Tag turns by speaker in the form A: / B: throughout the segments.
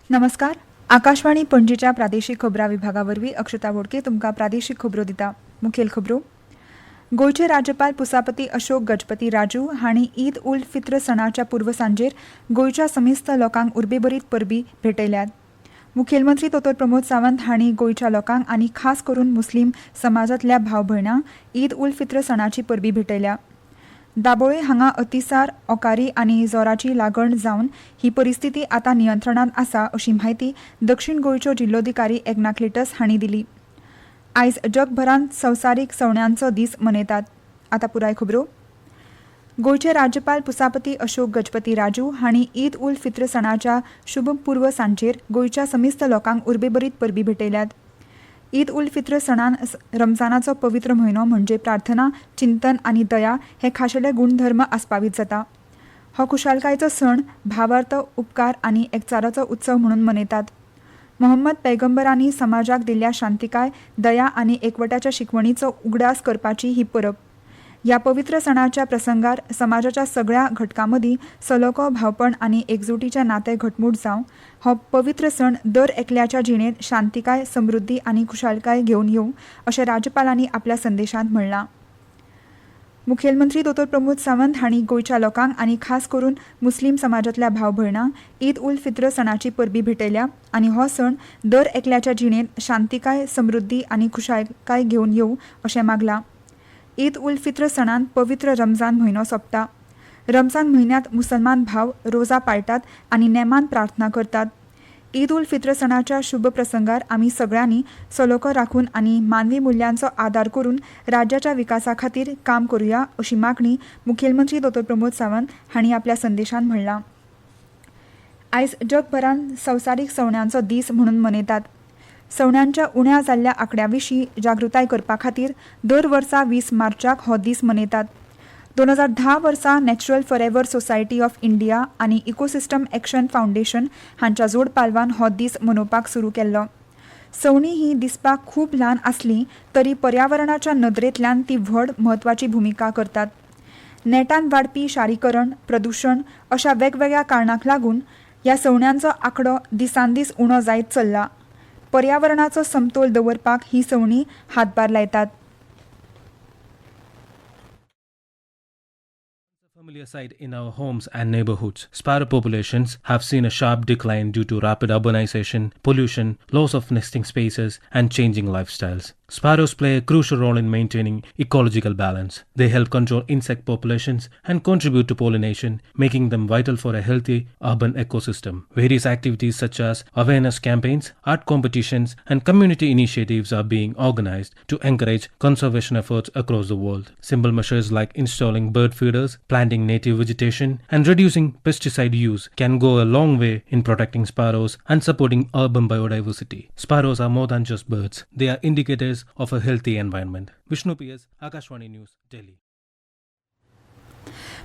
A: नमस्कार. आकाशवाणी पणजीच्या प्रादेशीक खबरां विभागावरवीं अक्षता बोडके तुमकां प्रादेशीक खबरो दिता. मुखेल खबरो. गोंयचे राज्यपाल पुसापती अशोक गजपती राजू हांणी ईद उल फित्र सणाच्या पूर्वसांजेर गोंयच्या समेस्त लोकांक उर्बेभरीत परबी भेटयल्यात. मुखेलमंत्री दोतोर प्रमोद सावंत हांणी गोंयच्या लोकांक आनी खास करून मुस्लीम समाजांतल्या भाव भयणांक ईद उल फित्र सणाची परबी भेटयल्या. दाबोळे हांगा अतिसार, ओकारी आनी जोराची लागण जावन ही परिस्थिती आतां नियंत्रणांत आसा अशी म्हायती दक्षिण गोंयच्यो जिल्लोधिकारी एकनाथ लेटस हांणी दिली. आयज जगभरांत संवसारीक सवण्यांचो दीस मनयतात. आतां पुराय खबरो. गोंयचे राज्यपाल पुसापती अशोक गजपती राजू हांणी ईद उल फित्र सणाच्या शुभ पूर्व सांजेर गोंयच्या समेस्त लोकांक उर्बेभरीत परबी भेटयल्यात. ईद उल फित्र सणान रमजानाचो पवित्र म्हयनो म्हणजे प्रार्थना, चिंतन आनी दया हे खाशेले गुणधर्म आस्पावीत जाता. हो खुशालकायेचो सण भावार्थ, उपकार आनी एकचाराचो उत्सव म्हणून मनयतात. मोहम्मद पैगंबरांनी समाजाक दिल्ल्या शांतिकाय, दया आनी एकवटाच्या शिकवणीचो उगडास करपाची ही परब. ह्या पवित्र सणाच्या प्रसंगार समाजाच्या सगळ्या घटकां सलोखो, भावपण आनी एकजुटीचे नाते घटमूट जावं हो पवित्र सण दर एकल्याच्या जिणेंत शांतिकाय, समृद्धी आनी खुशालकाय घेवन येवं अशें राज्यपालांनी आपल्या संदेशांत म्हणलां. मुखेलमंत्री दोतोर प्रमोद सावंत हांणी गोंयच्या लोकांक आनी खास करून मुस्लीम समाजांतल्या भाव भयणांक ईद उल फित्र सणाची परबी भेटयल्या आनी हो सण दर एकल्याच्या जिणेंत शांतिकाय, समृद्धी आनी खुशालकाय घेवन येवं अशें मागलां. ईद उल फित्र सणान पवित्र रमजान म्हयनो सोंपता. रमजान म्हयन्यांत मुसलमान भाव रोजा पाळटात आनी नेमान प्रार्थना करतात. ईद उल फित्र सणाच्या शुभ प्रसंगार आमी सगळ्यांनी सलोखो राखून आनी मानवी मुल्यांचो आदार करून राज्याच्या विकासा खातीर काम करुया अशी मागणी मुखेलमंत्री दोतोर प्रमोद सावंत हांणी आपल्या संदेशांत म्हणलां. आयज जगभरांत संवसारीक सवण्यांचो दीस म्हणून मनयतात. सवण्यांच्या उण्या जाल्ल्या आंकड्या विशीं जागृताय करपा खातीर दर वर्सा 20 मार्चाक हो दीस मनयतात. 2010 वर्सा natural forever society of India आनी इकोसिस्टम एक्शन फाउंडेशन हांच्या जोड पालवान हो दीस मनोवपाक सुरू केल्लो. सवणी ही दिसपाक खूब ल्हान आसली तरी पर्यावरणाच्या नदरेंतल्यान ती व्हड म्हत्वाची भुमिका करतात. नेटान वाडपी शारीकरण, प्रदूषण अशा वेगवेगळ्या कारणांक लागून ह्या सवण्यांचो आंकडो दिसान दीस उणो जायत चल्ला. पर्यावरणाचो समतोल दवरपाक ही सवणी हातभार लायतात.
B: Familiar sight in our homes and neighborhoods. Sparrow populations have seen a sharp decline due to rapid urbanization, pollution, loss of nesting spaces, and changing lifestyles. Sparrows play a crucial role in maintaining ecological balance. They help control insect populations and contribute to pollination, making them vital for a healthy urban ecosystem. Various activities such as awareness campaigns, art competitions, and community initiatives are being organized to encourage conservation efforts across the world. Simple measures like installing bird feeders, planting native vegetation, and reducing pesticide use can go a long way in protecting sparrows and supporting urban biodiversity. Sparrows are more than just birds. They are indicators of a healthy environment. Vishnu P.S., Akashwani News, Delhi.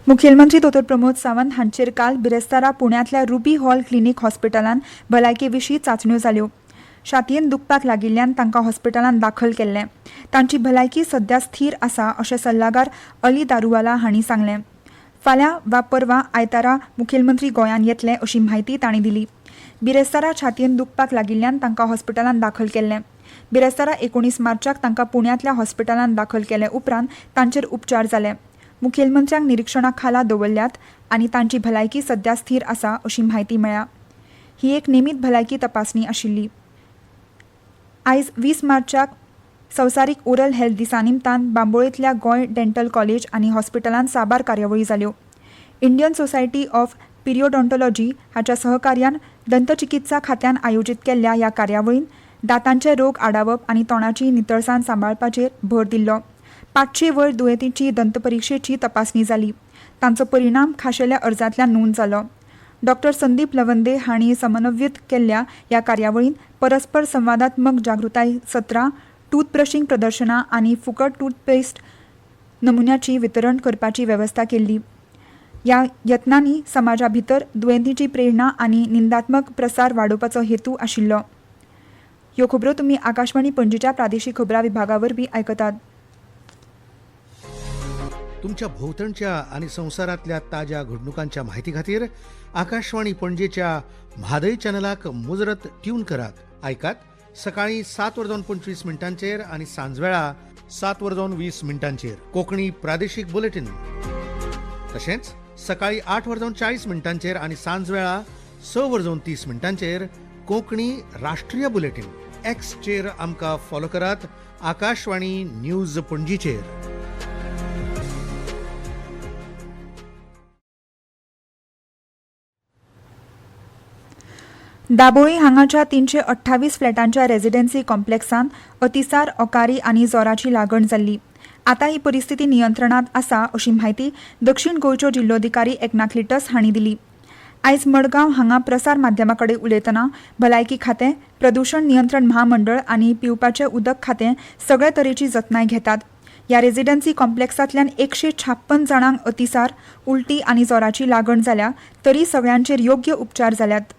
A: मुखेलमंत्री दोतोर प्रमोद सावंत हांचेर काल बिरेस्तारा पुण्यांतल्या ruby hall clinic हॉस्पिटलांत भलायके विशीं चांचण्यो जाल्यो. छातयेन दुखपाक लागिल्ल्यान तांकां हॉस्पिटलांत दाखल केल्लें. तांची भलायकी सध्या स्थिर आसा अशें सल्लागार अली दारूवाला हांणी सांगलें. फाल्यां वा परवां आयतारा मुखेलमंत्री गोंयांत येतले अशी म्हायती तांणी दिली. बिरेस्तारा छातयेन दुखपाक लागिल्ल्यान तांकां हॉस्पिटलांत दाखल केल्लें. बिरेस्तारा 19 मार्चाक तांकां पुण्यांतल्या हॉस्पिटलांत दाखल केले उपरांत तांचेर उपचार जाले. मुखेलमंत्र्यांक निरीक्षणा खाला दवरल्यात आनी तांची भलायकी सध्या स्थिर आसा अशी म्हायती मेळ्ळ्या. ही एक नेमीत भलायकी तपासणी आशिल्ली. आयज 20 मार्चाक संवसारीक ओरल हेल्थ दिसा निमतान बांबोळेंतल्या गोंय डेंटल कॉलेज आनी हॉस्पिटलांत साबार कार्यावळी जाल्यो. इंडियन सोसायटी ऑफ पिरियोडॉन्टॉलॉजी हाच्या सहकार्यान दंतचिकित्सा खात्यान आयोजीत केल्ल्या ह्या कार्यावळींत दांतांचे रोग आडावप आनी तोंडाची नितळसाण सांबाळपाचेर भर दिल्लो. 500 वयर दुयेंतींची दंतपरीक्षेची तपासणी जाली. तांचो परिणाम खाशेल्या अर्जांतल्यान नोंद जालो. डॉ. संदीप लवंदे हांणी समन्वयीत केल्ल्या ह्या कार्यावळींत परस्पर संवादात्मक जागृताय सत्रां, टूथब्रशिंग प्रदर्शनां आनी फुकट टूथपेस्ट नमुन्याची वितरण करपाची वेवस्था केल्ली. ह्या यत्नांनी समाजा भितर दुयेंतींची प्रेरणा आनी निंदात्मक प्रसार वाडोवपाचो हेतू आशिल्लो. ह्यो खबरो तुमी आकाशवाणी पणजीच्या प्रादेशीक खबरां विभागा वरवीं आयकतात.
C: तुमच्या भोवतणच्या आणि संवसारातल्या ताज्या घडणुकांच्या म्हायती खातीर आकाशवाणी पणजेच्या म्हादय चॅनलाक मुजरत ट्यून करात. ऐकात सकाळी 7:25 आणि सांजवेळा 7:20 कोंकणी प्रादेशीक बुलेटिन. तशेंच सकाळी 8:40 आणि सांजवेळा 6:30 कोंकणी राष्ट्रीय बुलेटिन. एक्सचेर आमकां फॉलो करात. आकाशवाणी न्यूज पणजीचेर.
A: दाबोळी हांगाच्या 328 फ्लॅटांच्या रेजिडेन्सी कॉम्प्लेक्सांत अतिसार, ओकारी आनी जोराची लागण जाल्ली. आता ही परिस्थिती नियंत्रणात आसा अशी माहिती दक्षिण गोंयच्यो जिल्लोधिकारी एकनाथ लिटस हांणी दिली. आयज मडगांव हांगा प्रसार माध्यमांकडेन उलयतना भलायकी खातें, प्रदूषण नियंत्रण महामंडळ आनी पिवपाचें उदक खातें सगळे तरेची जतनाय घेतात. ह्या रेजिडेन्सी कॉम्प्लेक्सांतल्यान 156 जाणांक अतिसार, उलटी आनी जोराची लागण जाल्या, तरी सगळ्यांचेर योग्य उपचार जाल्यात.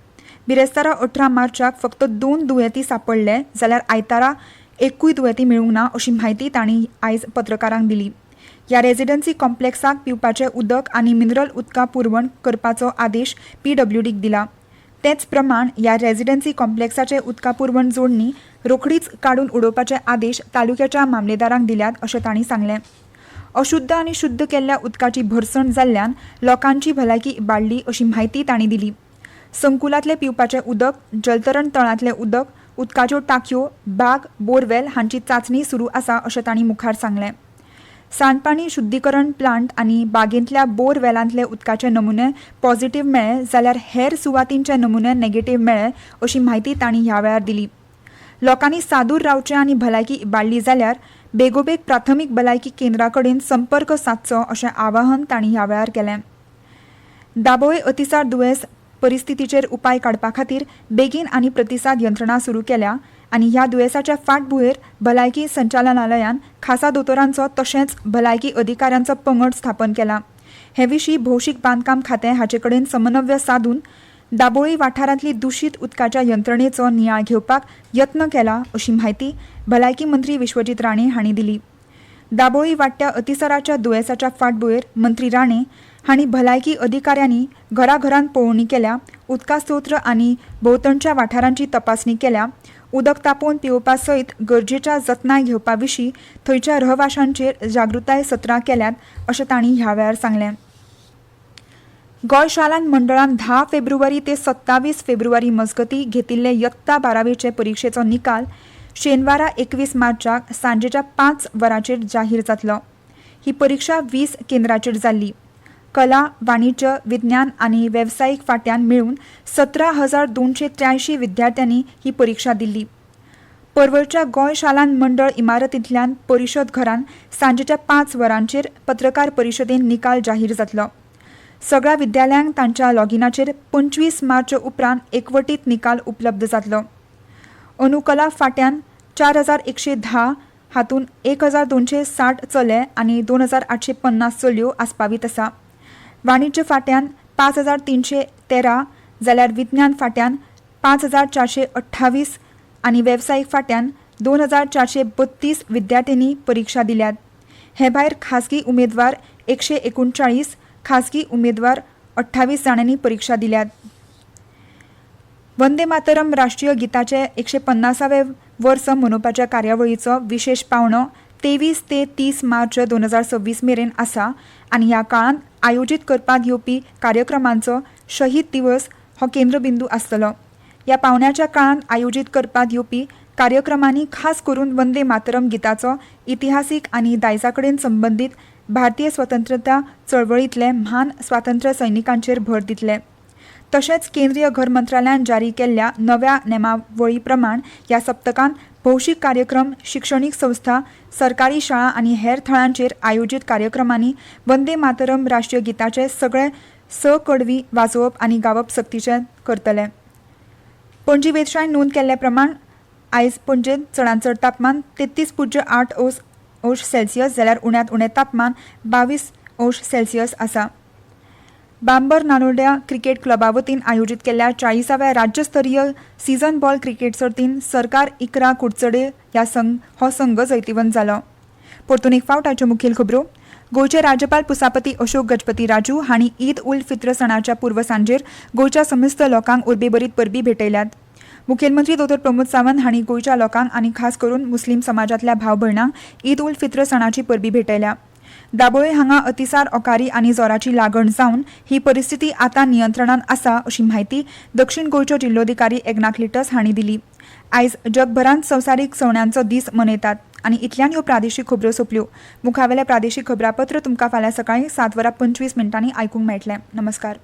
A: बिरेस्तारा 18 मार्चाक फक्त 2 दुयेंती सापडले जाल्यार आयतारा एकूय दुयेंती मेळूंक ना अशी माहिती तांणी आयज पत्रकारांक दिली. ह्या रेजिडेन्सी कॉम्प्लेक्साक पिवपाचें उदक आनी मिनरल उदका पुरवण करपाचो आदेश PWDक दिला. तेच प्रमाण ह्या रेजिडेन्सी कॉम्प्लेक्साचे उदका पुरवण जोडणी रोखडीच काडून उडोवपाचे आदेश तालुक्याच्या मामलेदारांक दिल्यात अशें तांणी सांगलें. अशुद्ध आनी शुद्ध केल्ल्या उदकाची भरसण जाल्ल्यान लोकांची भलायकी इबाडली अशी माहिती तांणी दिली. संकुलांतले पिवपाचें उदक, जलतरण तळांतलें उदक, उदकाच्यो टांकयो, बाग, बोरवेल हांची चांचणी सुरू आसा अशें तांणी मुखार सांगलें. सांडपाणी शुद्धीकरण प्लांट आनी बागेंतल्या बोरवेलांतले उदकाचे नमुने पॉझिटिव्ह मेळ्ळे जाल्यार हेर सुवातींचे नमुने नेगेटिव्ह मेळ्ळे अशी माहिती तांणी ह्या वेळार दिली. लोकांनी सादूर रावचें आनी भलायकी इबाडली जाल्यार बेगोबेग प्राथमीक भलायकी केंद्रा कडेन संपर्क सादचो अशें आवाहन तांणी ह्या वेळार केलें. दाबोळे अतिसार दुयेंस परिस्थितीचेर उपाय काडपा खातीर बेगीन आनी प्रतिसाद यंत्रणा सुरू केल्या आनी ह्या दुयेंसाच्या फाटभुंयेर भलायकी संचालनालयान खासा दोतोरांचो तशेंच भलायकी अधिकाऱ्यांचो पंगड स्थापन केला. हे विशीं भौशीक बांदकाम खातें हाचे कडेन समन्वय साधून दाबोळी वाठारांतली दुशीत उदकाच्या यंत्रणेचो नियाळ घेवपाक यत्न केला अशी माहिती भलायकी मंत्री विश्वजीत राणे हांणी दिली. दाबोळी वाडट्या अतिसाराच्या दुयेंसाच्या फाटभुंयेर मंत्री राणे हांणी भलायकी अधिकाऱ्यांनी घराघरांत पळोवणी केल्या, उदका स्तोत्र आनी भोंवतणच्या वाठारांची तपासणी केल्या, उदक तापोवन पिवपा सयत गरजेच्या जतनाय घेवपा विशीं थंयच्या रहवाशांचेर जागृताय सत्रां केल्यात अशें तांणी ह्या वेळार सांगलें. गोंय शालांत मंडळान 10 फेब्रुवारी ते 27 फेब्रुवारी मजगतीं घेतिल्ले इयत्ता 12वीचे परिक्षेचो निकाल शेनवारा 21 मार्चाक सांजेच्या 5 वरांचेर जाहीर जातलो. ही परीक्षा 20 केंद्रांचेर जाल्ली. कला, वाणिज्य, विज्ञान आनी वेवसायीक फाट्यान मेळून 17,283 विद्यार्थ्यांनी ही परीक्षा दिल्ली. पर्वरच्या गोंय शालांत मंडळ इमारतींतल्यान परिशद घरान सांजेच्या 5 वरांचेर पत्रकार परिशदेन निकाल जाहीर जातलो. सगळ्या विद्यालयांक तांच्या लॉगिनाचेर 25 मार्च उपरांत एकवटीत निकाल उपलब्ध जातलो. अनुकला फाट्यान 4,110 हातून 1,260 चले आनी 2,850 चलयो आस्पावीत आसा. वाणिज्य फाट्यान 5,313 जाल्यार विज्ञान फाट्यान 5,428 आनी वेवसायीक फाट्यान 2,432 विद्यार्थ्यांनी परीक्षा दिल्यात. हे भायर खासगी उमेदवार 139, खासगी उमेदवार 28 जाणांनी परीक्षा दिल्यात. वंदे मातरम राष्ट्रीय गिताचे 150वें वर्स मनोवपाच्या कार्यावळीचो विशेष पावणो 23 ते 30 मार्च 2026 मेरेन आसा आनी ह्या काळांत आयोजीत करपात येवपी कार्यक्रमांचो शहीद दिवस हो केंद्रबिंदू आसतलो. ह्या पावण्याच्या काळांत आयोजीत करपात येवपी कार्यक्रमांनी खास करून वंदे मातरम गिताचो इतिहासीक आनी दायजा कडेन संबंदीत भारतीय स्वतंत्रता चळवळींतले म्हान स्वातंत्र्य सैनिकांचेर भर दितले. तशेंच केंद्रीय घर मंत्रालयान जारी केल्ल्या नव्या नेमावळी प्रमाण ह्या सप्तकांत भौशीक कार्यक्रम, शिक्षणीक संस्था, सरकारी शाळा आनी हेर थळांचेर आयोजीत कार्यक्रमांनी वंदे मातरम राष्ट्रीय गिताचे सगळे कडवी वाजोवप आनी गावप सक्तीचे करतले. पणजी वेधशाळेन नोंद केल्ले प्रमाण आयज पणजेंत चडांत चड तापमान 33.8 सेल्सियस जाल्यार उण्यांत उणें तापमान 22 आसा. बांबर नानोड्या क्रिकेट क्लबा वतीन आयोजीत केल्ल्या 40व्या राज्यस्तरीय सीझन बॉल क्रिकेट सर्तीन सरकार इकरा कुडचडे हो संघ जैतिवंत जालो. परतून एक फावट आयच्यो मुखेल खबरो. गोयचे राज्यपाल पुसापती अशोक गजपती राजू हांणी ईद उल फित्र सणाच्या पूर्व सांजेर गोयच्या समिस्त लोकांक उर्बेभरीत परबी भेटयल्यात. मुखेलमंत्री डॉ. प्रमोद सावंत हांणी गोयच्या लोकांक आनी खास करून मुस्लीम समाजातल्या भाव भयणांक ईद उल फित्र सणाची परबी भेटयल्या. दाबोळे हांगा अतिसार ओकारी आनी जोराची लागण जावन ही परिस्थिती आतां नियंत्रणात आसा अशी म्हायती दक्षिण गोंयच्यो जिल्लोधिकारी एकनाथ लिटस हांणी दिली. आयज जगभरांत संवसारीक सवण्यांचो दीस मनयतात आनी इतल्यान ह्यो प्रादेशीक खबरो सोंपल्यो. मुखावेलें प्रादेशीक खबरापत्र तुमकां फाल्यां सकाळीं 7:25 आयकूंक मेळटलें. नमस्कार.